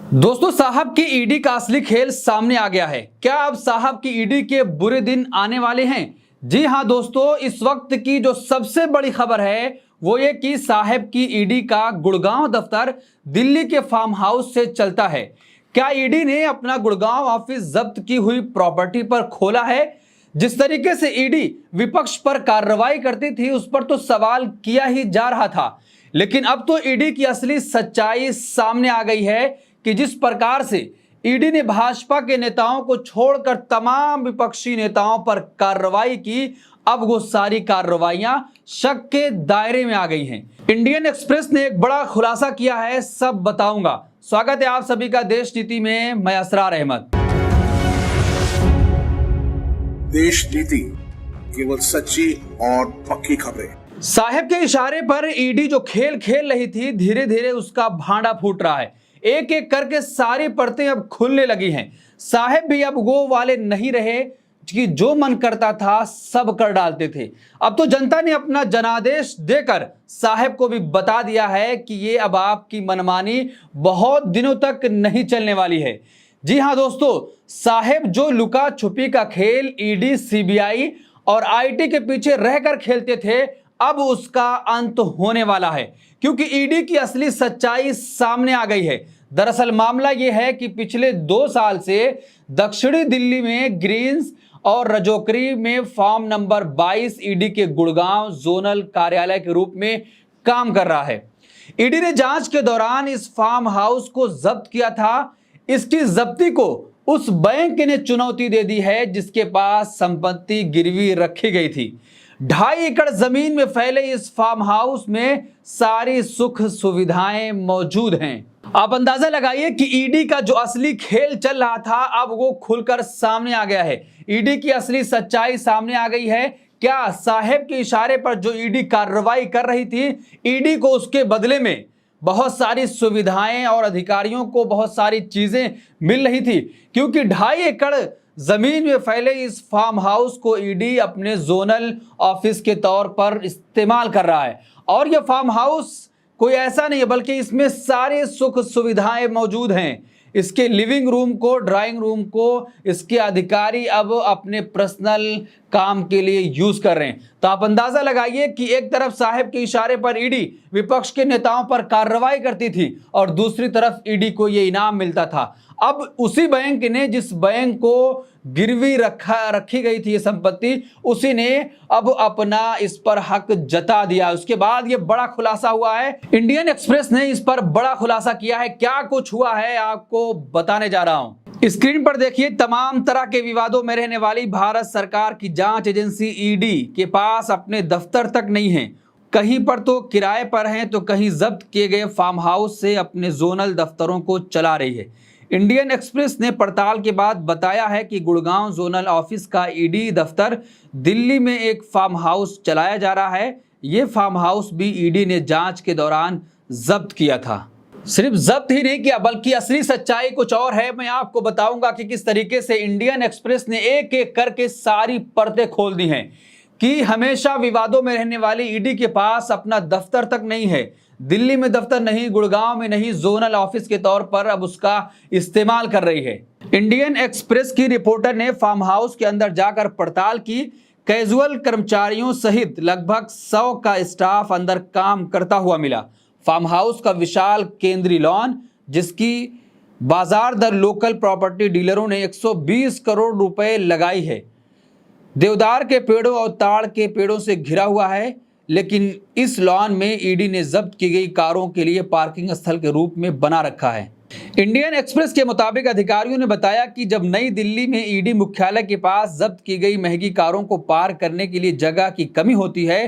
दोस्तों, साहब की ईडी का असली खेल सामने आ गया है। क्या अब साहब की ईडी के बुरे दिन आने वाले हैं? जी हां दोस्तों, इस वक्त की जो सबसे बड़ी खबर है वो ये कि साहब की ईडी का गुड़गांव दफ्तर दिल्ली के फार्म हाउस से चलता है। क्या ईडी ने अपना गुड़गांव ऑफिस जब्त की हुई प्रॉपर्टी पर खोला है? जिस तरीके से ईडी विपक्ष पर कार्रवाई करती थी उस पर तो सवाल किया ही जा रहा था, लेकिन अब तो ईडी की असली सच्चाई सामने आ गई है कि जिस प्रकार से ईडी ने भाजपा के नेताओं को छोड़कर तमाम विपक्षी नेताओं पर कार्रवाई की, अब वो सारी कार्रवाइयां शक के दायरे में आ गई हैं। इंडियन एक्सप्रेस ने एक बड़ा खुलासा किया है, सब बताऊंगा। स्वागत है आप सभी का देश नीति में, मैं असरार अहमद। देश नीति, केवल सच्ची और पक्की खबरें। साहब के इशारे पर ईडी जो खेल खेल रही थी, धीरे धीरे उसका भांडा फूट रहा है। एक एक करके सारी परतें अब खुलने लगी हैं। साहब भी अब वो वाले नहीं रहे कि जो मन करता था सब कर डालते थे। अब तो जनता ने अपना जनादेश देकर साहब को भी बता दिया है कि ये अब आपकी मनमानी बहुत दिनों तक नहीं चलने वाली है। जी हां दोस्तों, साहब जो लुका छुपी का खेल ईडी, सीबीआई और आईटी के पीछे रहकर खेलते थे, अब उसका अंत होने वाला है, क्योंकि ईडी की असली सच्चाई सामने आ गई है। दरअसल मामला यह है कि पिछले 2 साल से दक्षिणी दिल्ली में ग्रीन्स और रजौकरी में फार्म नंबर 22 ईडी के गुड़गांव जोनल कार्यालय के रूप में काम कर रहा है। ईडी ने जांच के दौरान इस फार्म हाउस को जब्त किया था। इसकी जब्ती को उस बैंक ने चुनौती दे दी है जिसके पास संपत्ति गिरवी रखी गई थी। 2.5 एकड़ जमीन में फैले इस फार्म हाउस में सारी सुख सुविधाएं मौजूद हैं। आप अंदाजा लगाइए कि ईडी का जो असली खेल चल रहा था अब वो खुलकर सामने आ गया है। ईडी की असली सच्चाई सामने आ गई है। क्या साहब के इशारे पर जो ईडी कार्रवाई कर रही थी, ईडी को उसके बदले में बहुत सारी सुविधाएं और अधिकारियों को बहुत सारी चीजें मिल रही थी, क्योंकि 2.5 एकड़ जमीन में फैले इस फार्म हाउस को ईडी अपने जोनल ऑफिस के तौर पर इस्तेमाल कर रहा है। और यह फार्म हाउस कोई ऐसा नहीं है, बल्कि इसमें सारे सुख सुविधाएं मौजूद हैं। इसके लिविंग रूम को, ड्राइंग रूम को इसके अधिकारी अब अपने पर्सनल काम के लिए यूज कर रहे हैं। तो आप अंदाजा लगाइए कि एक तरफ साहब के इशारे पर ईडी विपक्ष के नेताओं पर कार्रवाई करती थी और दूसरी तरफ ईडी को यह इनाम मिलता था। अब उसी बैंक ने, जिस बैंक को गिरवी रखी गई थी ये संपत्ति, उसी ने अब अपना इस पर हक जता दिया। उसके बाद ये बड़ा खुलासा हुआ है। इंडियन एक्सप्रेस ने इस पर बड़ा खुलासा किया है। क्या कुछ हुआ है आपको बताने जा रहा हूं। स्क्रीन पर देखिए, तमाम तरह के विवादों में रहने वाली भारत सरकार की जांच एजेंसी ईडी के पास अपने दफ्तर तक नहीं है। कहीं पर तो किराए पर हैं, तो कहीं जब्त किए गए फार्म हाउस से अपने जोनल दफ्तरों को चला रही है। इंडियन एक्सप्रेस ने पड़ताल के बाद बताया है कि गुड़गांव जोनल ऑफिस का ईडी दफ्तर दिल्ली में एक फार्म हाउस चलाया जा रहा है। ये फार्म हाउस भी ईडी ने जांच के दौरान जब्त किया था। सिर्फ जब्त ही नहीं किया, बल्कि असली सच्चाई कुछ और है। मैं आपको बताऊंगा कि किस तरीके से इंडियन एक्सप्रेस ने एक एक करके सारी परतें खोल दी हैं कि हमेशा विवादों में रहने वाली ईडी के पास अपना दफ्तर तक नहीं है। दिल्ली में दफ्तर नहीं, गुड़गांव में नहीं, जोनल ऑफिस के तौर पर अब उसका इस्तेमाल कर रही है। इंडियन एक्सप्रेस की रिपोर्टर ने फार्म हाउस के अंदर जाकर पड़ताल की। कैजुअल कर्मचारियों सहित लगभग 100 का स्टाफ अंदर काम करता हुआ मिला। फार्म हाउस का विशाल केंद्रीय लॉन, जिसकी बाजार दर लोकल प्रॉपर्टी डीलरों ने 120 करोड़ रुपए लगाई है, देवदार के पेड़ों और ताड़ के पेड़ों से घिरा हुआ है। लेकिन इस लॉन में ईडी ने जब्त की गई कारों के लिए पार्किंग स्थल के रूप में बना रखा है। इंडियन एक्सप्रेस के मुताबिक अधिकारियों ने बताया कि जब नई दिल्ली में ईडी मुख्यालय के पास जब्त की गई महंगी कारों को पार्क करने के लिए जगह की कमी होती है,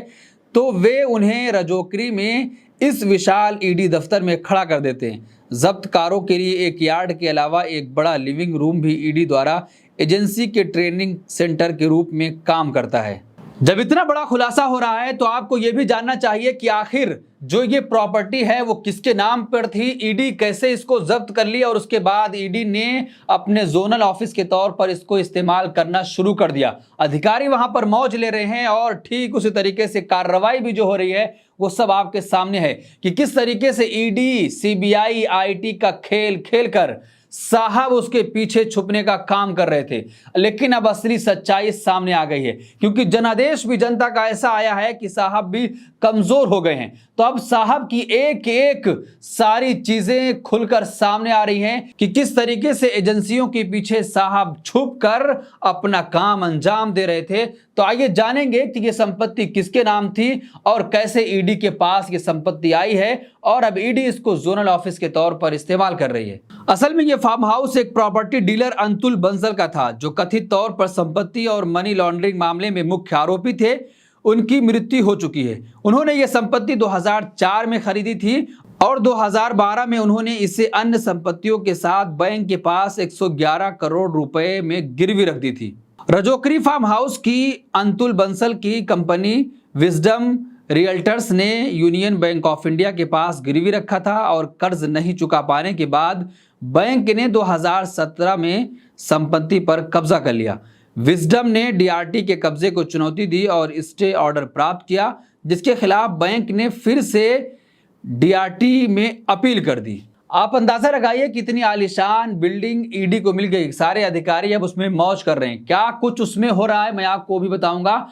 तो वे उन्हें रजौकरी में इस विशाल ईडी दफ्तर में खड़ा कर देते हैं। जब्त कारों के लिए एक यार्ड के अलावा एक बड़ा लिविंग रूम भी ईडी द्वारा एजेंसी के ट्रेनिंग सेंटर के रूप में काम करता है। जब इतना बड़ा खुलासा हो रहा है तो आपको यह भी जानना चाहिए कि आखिर जो ये प्रॉपर्टी है वो किसके नाम पर थी, ईडी कैसे इसको जब्त कर लिया और उसके बाद ईडी ने अपने जोनल ऑफिस के तौर पर इसको इस्तेमाल करना शुरू कर दिया। अधिकारी वहां पर मौज ले रहे हैं और ठीक उसी तरीके से कार्रवाई भी जो हो रही है वो सब आपके सामने है कि किस तरीके से ईडी, सीबीआई, आईटी का खेल खेल कर साहब उसके पीछे छुपने का काम कर रहे थे। लेकिन अब असली सच्चाई सामने आ गई है, क्योंकि जनादेश भी जनता का ऐसा आया है कि साहब भी कमजोर हो गए हैं। तो अब साहब की एक एक सारी चीजें खुलकर सामने आ रही हैं कि किस तरीके से एजेंसियों के पीछे साहब छुप कर अपना काम अंजाम दे रहे थे। तो आइए जानेंगे कि ये संपत्ति किसके नाम थी और कैसे ईडी के पास ये संपत्ति आई है और अब ईडी इसको जोनल ऑफिस के तौर पर इस्तेमाल कर रही है। असल में ये फार्म हाउस एक प्रॉपर्टी डीलर अंतुल बंसल का था, जो कथित तौर पर संपत्ति और मनी लॉन्ड्रिंग मामले में मुख्य आरोपी थे। उनकी मृत्यु हो चुकी है। उन्होंने ये संपत्ति 2004 में खरीदी थी और 2012 में उन्होंने इसे अन्य संपत्तियों के साथ बैंक के पास 111 करोड़ रुपए में गिरवी रख दी थी। रजोकरी फार्म हाउस की अंतुल बंसल की कंपनी विजडम रियल्टर्स ने यूनियन बैंक ऑफ इंडिया के पास गिरवी रखा था और कर्ज नहीं चुका पाने के बाद बैंक ने 2017 में संपत्ति पर कब्जा कर लिया। विजडम ने डीआरटी के कब्जे को चुनौती दी और स्टे ऑर्डर प्राप्त किया, जिसके खिलाफ बैंक ने फिर से डीआरटी में अपील कर दी। आप अंदाजा लगाइए कितनी आलीशान बिल्डिंग ईडी को मिल गई। सारे अधिकारी अब उसमें मौज कर रहे हैं। क्या कुछ उसमें हो रहा है मैं आपको भी बताऊंगा।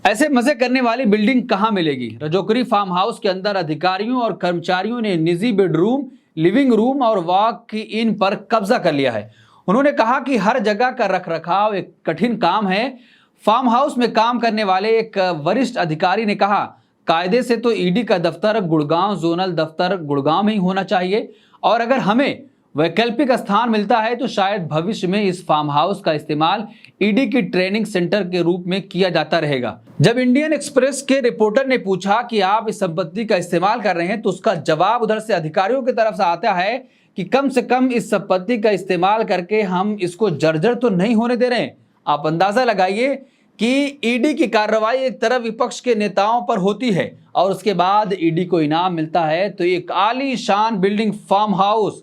ऐसे मजे करने वाली बिल्डिंग कहां मिलेगी। रजोकरी फार्म हाउस के अंदर अधिकारियों और कर्मचारियों ने निजी बेडरूम, लिविंग रूम और वॉक इन पर कब्जा कर लिया है। उन्होंने कहा कि हर जगह का रखरखाव एक कठिन काम है। फार्म हाउस में काम करने वाले एक वरिष्ठ अधिकारी ने कहा, कायदे से तो ईडी का दफ्तर गुड़गांव जोनल दफ्तर गुड़गांव में ही होना चाहिए और अगर हमें वैकल्पिक स्थान मिलता है तो शायद भविष्य में इस फार्म हाउस का इस्तेमाल ईडी की ट्रेनिंग सेंटर के रूप में किया जाता रहेगा। जब इंडियन एक्सप्रेस के रिपोर्टर ने पूछा कि आप इस संपत्ति का इस्तेमाल कर रहे हैं तो उसका जवाब उधर से अधिकारियों की तरफ से आता है कि कम से कम इस संपत्ति का इस्तेमाल करके हम इसको जर्जर तो नहीं होने दे रहे हैं। आप अंदाजा लगाइए कि ईडी की कार्रवाई एक तरफ विपक्ष के नेताओं पर होती है और उसके बाद ईडी को इनाम मिलता है तो एक आलीशान बिल्डिंग फार्म हाउस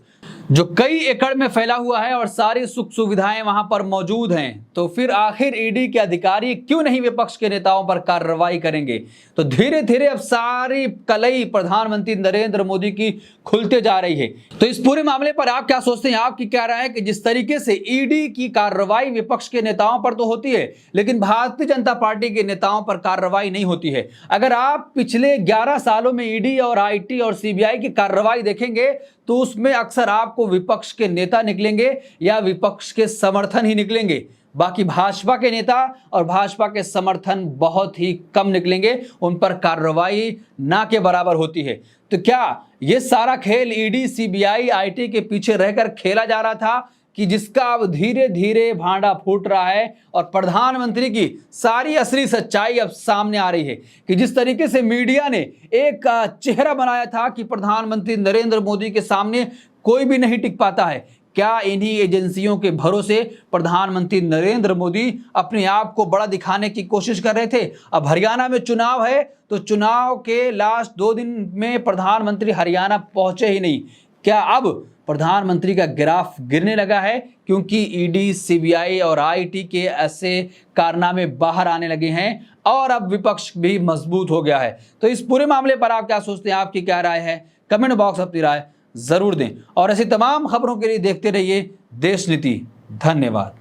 जो कई एकड़ में फैला हुआ है और सारी सुख सुविधाएं वहां पर मौजूद हैं। तो फिर आखिर ईडी के अधिकारी क्यों नहीं विपक्ष के नेताओं पर कार्रवाई करेंगे। तो धीरे धीरे अब सारी कलई प्रधानमंत्री नरेंद्र मोदी की खुलते जा रही है। तो इस पूरे मामले पर आप क्या सोचते हैं, आपकी क्या राय है कि जिस तरीके से ईडी की कार्रवाई विपक्ष के नेताओं पर तो होती है लेकिन भारतीय जनता पार्टी के नेताओं पर कार्रवाई नहीं होती है। अगर आप पिछले 11 सालों में ईडी और आईटी और सीबीआई की कार्रवाई देखेंगे तो उसमें अक्सर आपको विपक्ष के नेता निकलेंगे या विपक्ष के समर्थन ही निकलेंगे। बाकी भाजपा के नेता और भाजपा के समर्थन बहुत ही कम निकलेंगे, उन पर कार्रवाई ना के बराबर होती है। तो क्या ये सारा खेल ईडी, सीबीआई, आईटी के पीछे रहकर खेला जा रहा था कि जिसका अब धीरे धीरे भांडा फूट रहा है और प्रधानमंत्री की सारी असली सच्चाई अब सामने आ रही है कि जिस तरीके से मीडिया ने एक चेहरा बनाया था कि प्रधानमंत्री नरेंद्र मोदी के सामने कोई भी नहीं टिक पाता है। क्या इन्हीं एजेंसियों के भरोसे प्रधानमंत्री नरेंद्र मोदी अपने आप को बड़ा दिखाने की कोशिश कर रहे थे। अब हरियाणा में चुनाव है तो चुनाव के लास्ट 2 दिन में प्रधानमंत्री हरियाणा पहुंचे ही नहीं। क्या अब प्रधानमंत्री का ग्राफ गिरने लगा है क्योंकि ईडी, सीबीआई और आईटी के ऐसे कारनामे बाहर आने लगे हैं और अब विपक्ष भी मजबूत हो गया है। तो इस पूरे मामले पर आप क्या सोचते हैं, आपकी क्या राय है, कमेंट बॉक्स अपनी राय जरूर दें और ऐसी तमाम खबरों के लिए देखते रहिए देश नीति। धन्यवाद।